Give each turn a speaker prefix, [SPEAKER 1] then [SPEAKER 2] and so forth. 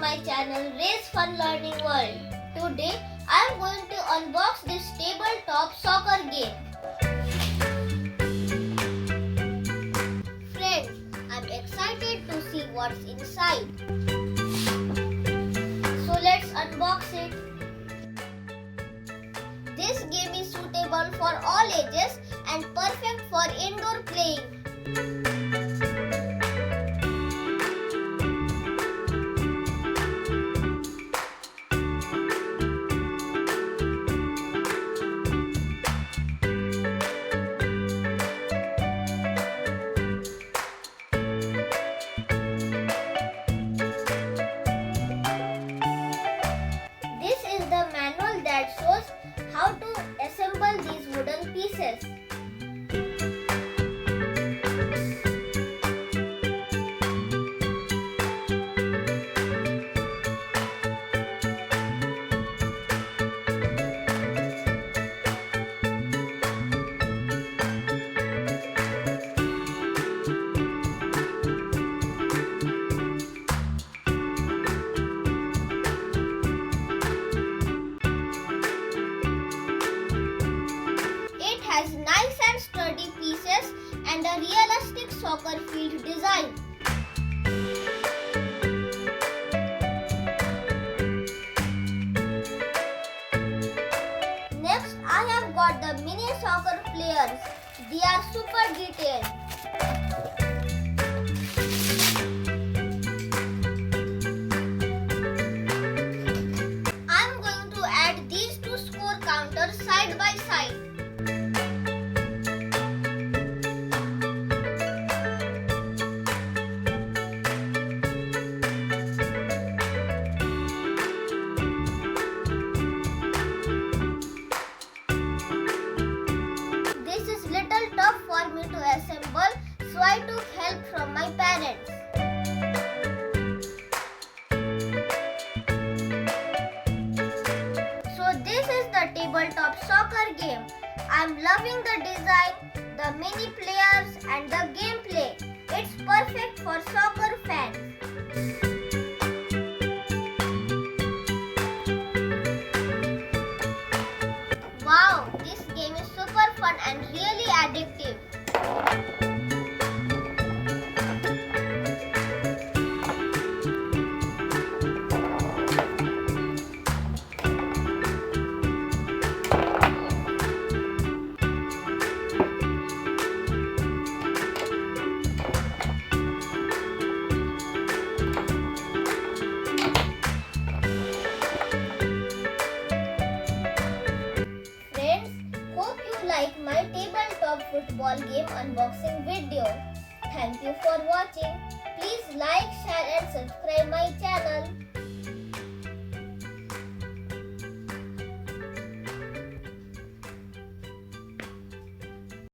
[SPEAKER 1] my channel Race Fun Learning World. Today I am going to unbox this tabletop soccer game. Friends, I am excited to see what's inside. So let's unbox it. This game is suitable for all ages and perfect for indoor playing. This is the manual that shows how to assemble these wooden pieces. It has nice and sturdy pieces and a realistic soccer field design. Next, I have got the mini soccer players. They are super detailed. I am going to add these two score counters side by side. This is little tough for me to assemble, so I took help from my parents. So this is the tabletop soccer game. I'm loving the design, the mini players and the gameplay. It's perfect for soccer fans. Wow, this game is super fun and really addictive. Friends, hope you like my tabletop football game unboxing video. Thank you for watching. Please like,